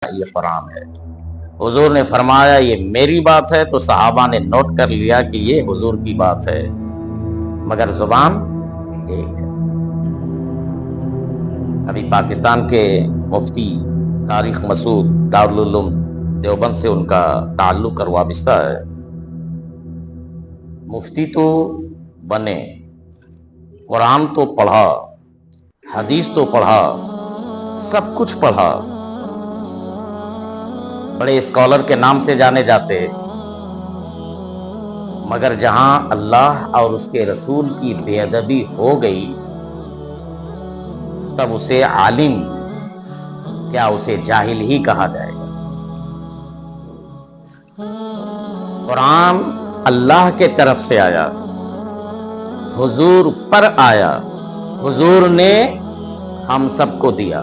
یہ قرآن ہے۔ حضور نے فرمایا یہ میری بات ہے تو صحابہ نے نوٹ کر لیا کہ یہ حضور کی بات ہے، مگر زبان ایک ہے۔ ابھی پاکستان کے مفتی طارق مسعود دارالعلوم دیوبند سے ان کا تعلق اور وابستہ ہے۔ مفتی تو بنے، قرآن تو پڑھا، حدیث تو پڑھا، سب کچھ پڑھا، بڑے اسکالر کے نام سے جانے جاتے، مگر جہاں اللہ اور اس کے رسول کی بے ادبی ہو گئی تب اسے عالم کیا، اسے جاہل ہی کہا جائے گا۔ قرآن اللہ کے طرف سے آیا، حضور پر آیا، حضور نے ہم سب کو دیا۔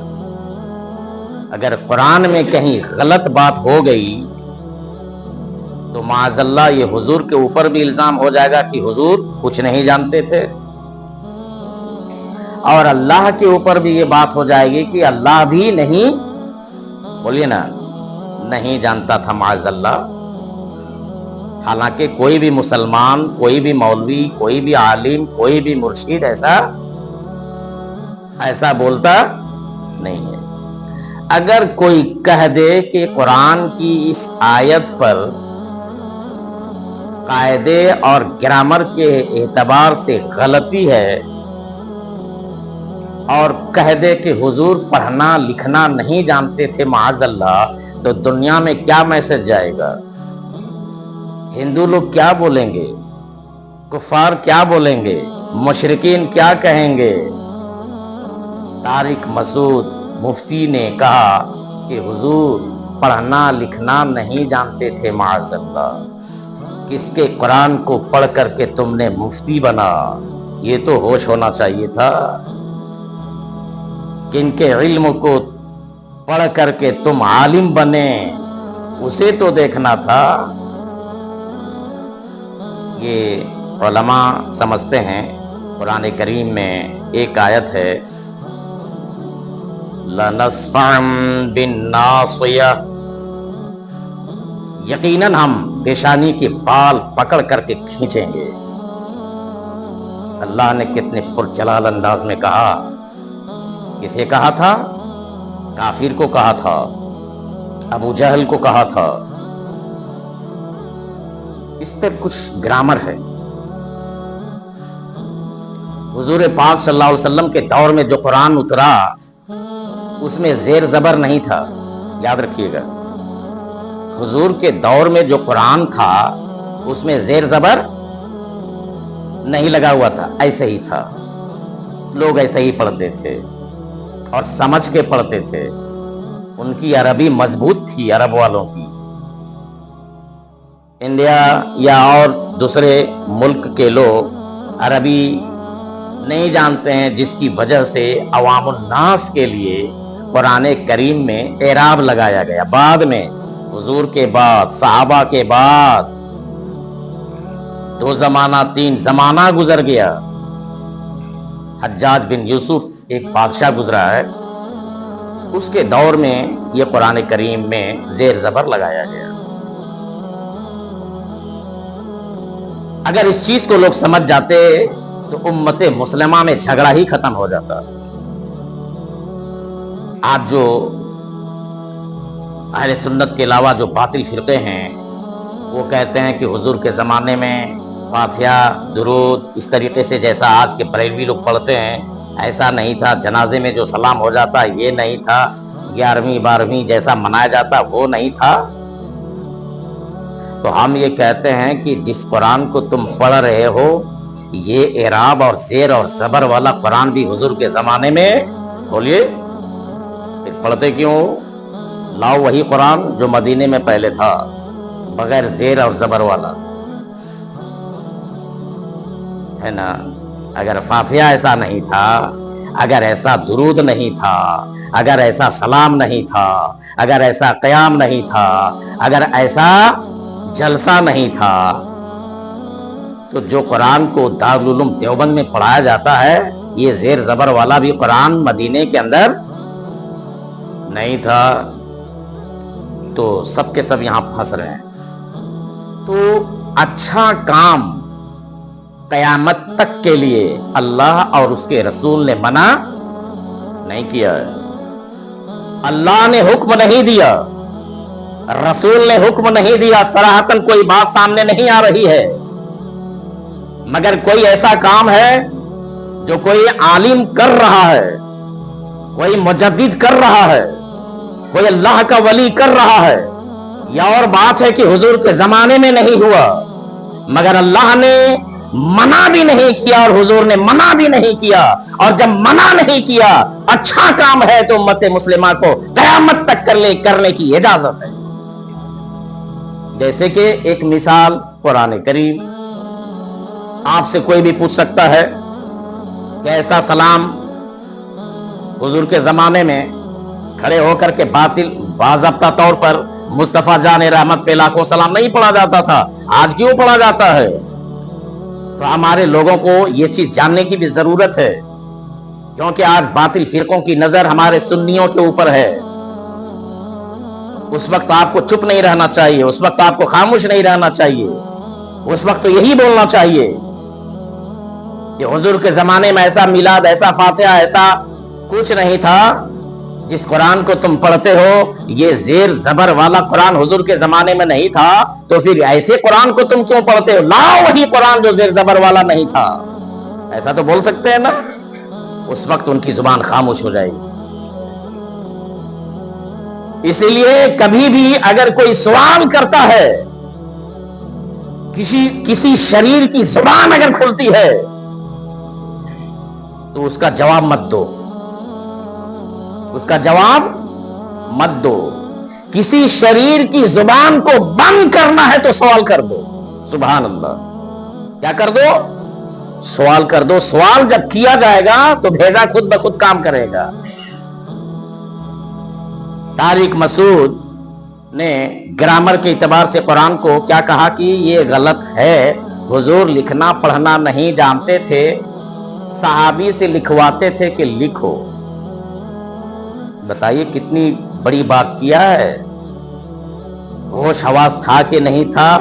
اگر قرآن میں کہیں غلط بات ہو گئی تو معاذ اللہ یہ حضور کے اوپر بھی الزام ہو جائے گا کہ حضور کچھ نہیں جانتے تھے، اور اللہ کے اوپر بھی یہ بات ہو جائے گی کہ اللہ بھی نہیں، بولیے نا، نہیں جانتا تھا معاذ اللہ۔ حالانکہ کوئی بھی مسلمان، کوئی بھی مولوی، کوئی بھی عالم، کوئی بھی مرشد ایسا بولتا نہیں ہے۔ اگر کوئی کہہ دے کہ قرآن کی اس آیت پر قاعدے اور گرامر کے اعتبار سے غلطی ہے، اور کہہ دے کہ حضور پڑھنا لکھنا نہیں جانتے تھے معاذ اللہ، تو دنیا میں کیا میسج جائے گا؟ ہندو لوگ کیا بولیں گے؟ کفار کیا بولیں گے؟ مشرکین کیا کہیں گے؟ طارق مسعود مفتی نے کہا کہ حضور پڑھنا لکھنا نہیں جانتے تھے معاذ اللہ، کس کے قرآن کو پڑھ کر کے تم نے مفتی بنا؟ یہ تو ہوش ہونا چاہیے تھا۔ کن کے علم کو پڑھ کر کے تم عالم بنے، اسے تو دیکھنا تھا۔ یہ علماء سمجھتے ہیں قرآن کریم میں ایک آیت ہے، لَنَسْفَعًا بِالنَّاصِيَةِ، یقیناً ہم پیشانی کے بال پکڑ کر کے کھینچیں گے۔ اللہ نے کتنے پرجلال انداز میں کہا۔ کسے کہا تھا؟ کافر کو کہا تھا، ابو جہل کو کہا تھا۔ اس پر کچھ گرامر ہے۔ حضور پاک صلی اللہ علیہ وسلم کے دور میں جو قرآن اترا اس میں زیر زبر نہیں تھا، یاد رکھیے گا۔ حضور کے دور میں جو قرآن تھا اس میں زیر زبر نہیں لگا ہوا تھا، ایسے ہی تھا، لوگ ایسے ہی پڑھتے تھے اور سمجھ کے پڑھتے تھے۔ ان کی عربی مضبوط تھی، عرب والوں کی۔ انڈیا یا اور دوسرے ملک کے لوگ عربی نہیں جانتے ہیں، جس کی وجہ سے عوام الناس کے لیے قرآن کریم میں اعراب لگایا گیا۔ بعد میں حضور کے بعد، صحابہ کے بعد 2 زمانہ 3 زمانہ گزر گیا۔ حجاج بن یوسف ایک بادشاہ گزرا ہے، اس کے دور میں یہ قرآن کریم میں زیر زبر لگایا گیا۔ اگر اس چیز کو لوگ سمجھ جاتے تو امت مسلمہ میں جھگڑا ہی ختم ہو جاتا۔ آج جو اہل سنت کے علاوہ جو باطل فرقے ہیں وہ کہتے ہیں کہ حضور کے زمانے میں فاتحہ، درود اس طریقے سے جیسا آج کے بریلوی لوگ پڑھتے ہیں ایسا نہیں تھا، جنازے میں جو سلام ہو جاتا یہ نہیں تھا، 11ویں 12ویں جیسا منایا جاتا وہ نہیں تھا۔ تو ہم یہ کہتے ہیں کہ جس قرآن کو تم پڑھ رہے ہو یہ اعراب اور زیر اور زبر والا قرآن بھی حضور کے زمانے میں، بولیے، پھر پڑھتے کیوں؟ لاؤ وہی قرآن جو مدینے میں پہلے تھا، بغیر زیر اور زبر والا، ہے نا۔ اگر فاتحہ ایسا نہیں تھا، اگر ایسا درود نہیں تھا، اگر ایسا سلام نہیں تھا، اگر ایسا قیام نہیں تھا، اگر ایسا جلسہ نہیں تھا، تو جو قرآن کو دارالعلوم دیوبند میں پڑھایا جاتا ہے یہ زیر زبر والا بھی قرآن مدینے کے اندر نہیں تھا۔ تو سب کے سب یہاں پھنس رہے ہیں. تو اچھا کام قیامت تک کے لیے اللہ اور اس کے رسول نے منع نہیں کیا ہے. اللہ نے حکم نہیں دیا, رسول نے حکم نہیں دیا, صراحتاً کوئی بات سامنے نہیں آ رہی ہے. مگر کوئی ایسا کام ہے جو کوئی عالم کر رہا ہے, کوئی مجدد کر رہا ہے, کوئی اللہ کا ولی کر رہا ہے. یہ اور بات ہے کہ حضور کے زمانے میں نہیں ہوا, مگر اللہ نے منع بھی نہیں کیا اور حضور نے منع بھی نہیں کیا. اور جب منع نہیں کیا, اچھا کام ہے تو امت مسلمہ کو قیامت تک کرنے کی اجازت ہے. جیسے کہ ایک مثال قرآن کریم, آپ سے کوئی بھی پوچھ سکتا ہے کہ ایسا سلام حضور کے زمانے میں کھڑے ہو کر کے باضابطہ طور پر مصطفیٰ جان رحمت پہ لاکھوں سلام نہیں پڑھا جاتا تھا, آج کیوں پڑھا جاتا ہے؟ تو ہمارے لوگوں کو یہ چیز جاننے کی بھی ضرورت ہے, کیونکہ آج باطل فرقوں کی نظر ہمارے سنیوں کے اوپر ہے. اس وقت آپ کو چپ نہیں رہنا چاہیے, اس وقت آپ کو خاموش نہیں رہنا چاہیے. اس وقت تو یہی بولنا چاہیے کہ حضور کے زمانے میں ایسا میلاد, ایسا فاتحہ, ایسا کچھ نہیں تھا. جس قرآن کو تم پڑھتے ہو یہ زیر زبر والا قرآن حضور کے زمانے میں نہیں تھا, تو پھر ایسے قرآن کو تم کیوں پڑھتے ہو؟ لاؤ وہی قرآن جو زیر زبر والا نہیں تھا. ایسا تو بول سکتے ہیں نا. اس وقت ان کی زبان خاموش ہو جائے گی. اسی لیے کبھی بھی اگر کوئی سوال کرتا ہے, کسی شریر کی زبان اگر کھلتی ہے تو اس کا جواب مت دو, اس کا جواب مت دو. کسی شریر کی زبان کو بند کرنا ہے تو سوال کر دو. سبحان اللہ, کیا کر دو؟ سوال کر دو. سوال جب کیا جائے گا تو بھیجا خود بخود کام کرے گا. طارق مسعود نے گرامر کے اعتبار سے قرآن کو کیا کہا کہ یہ غلط ہے, حضور لکھنا پڑھنا نہیں جانتے تھے, صحابی سے لکھواتے تھے کہ لکھو. بتائیے کتنی بڑی بات کیا ہے. ہوش حواس تھا کہ نہیں تھا؟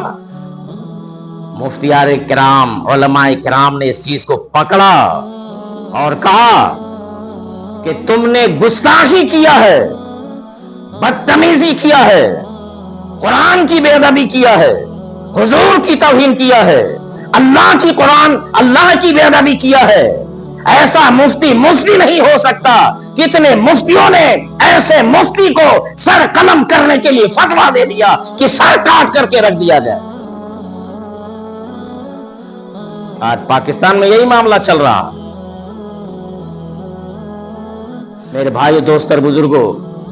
مفتیان کرام, علماء کرام نے اس چیز کو پکڑا اور کہا کہ تم نے گستاخی کیا ہے, بدتمیزی کیا ہے, قرآن کی بے ادبی کیا ہے, حضور کی توہین کیا ہے, اللہ کی بے ادبی کیا ہے. ایسا مفتی نہیں ہو سکتا. کتنے مفتیوں نے ایسے مفتی کو سر قلم کرنے کے لیے فتویٰ دے دیا کہ سر کاٹ کر کے رکھ دیا جائے. آج پاکستان میں یہی معاملہ چل رہا. میرے بھائی دوست اور بزرگوں,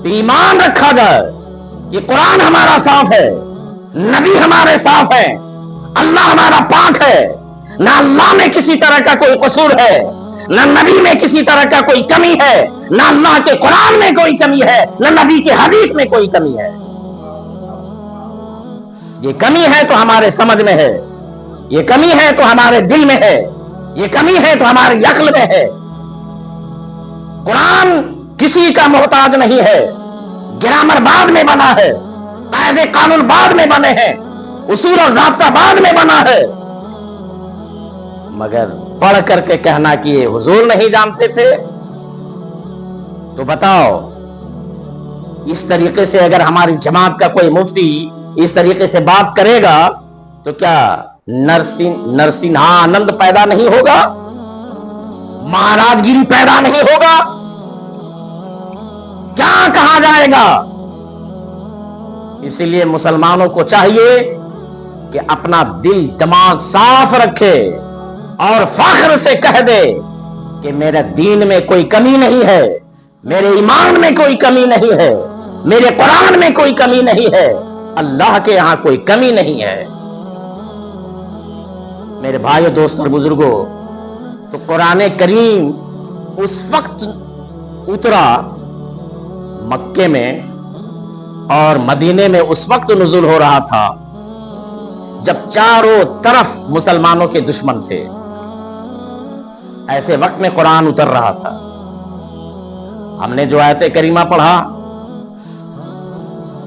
ایمان رکھا جائے کہ قرآن ہمارا صاف ہے, نبی ہمارے صاف ہیں, اللہ ہمارا پاک ہے. نہ اللہ میں کسی طرح کا کوئی قصور ہے, نہ نبی میں کسی طرح کا کوئی کمی ہے, نہ اللہ کے قرآن میں کوئی کمی ہے, نہ نبی کے حدیث میں کوئی کمی ہے. یہ کمی ہے تو ہمارے سمجھ میں ہے, یہ کمی ہے تو ہمارے دل میں ہے, یہ کمی ہے تو ہمارے عقل میں ہے. قرآن کسی کا محتاج نہیں ہے. گرامر بعد میں بنا ہے, قاعدے قانون بعد میں بنے ہیں, اصول اور ضابطہ بعد میں بنا ہے. مگر پڑھ کر کے کہنا کہ یہ حضور نہیں جانتے تھے, تو بتاؤ اس طریقے سے اگر ہماری جماعت کا کوئی مفتی اس طریقے سے بات کرے گا تو کیا نرسنہانند پیدا نہیں ہوگا؟ مہاراج گیری پیدا نہیں ہوگا؟ کیا کہا جائے گا؟ اسی لیے مسلمانوں کو چاہیے کہ اپنا دل دماغ صاف رکھے اور فخر سے کہہ دے کہ میرے دین میں کوئی کمی نہیں ہے, میرے ایمان میں کوئی کمی نہیں ہے, میرے قرآن میں کوئی کمی نہیں ہے, اللہ کے یہاں کوئی کمی نہیں ہے. میرے بھائیو دوست اور بزرگوں, تو قرآن کریم اس وقت اترا مکے میں اور مدینے میں اس وقت نزول ہو رہا تھا جب چاروں طرف مسلمانوں کے دشمن تھے. ایسے وقت میں قرآن اتر رہا تھا. ہم نے جو آیت کریمہ پڑھا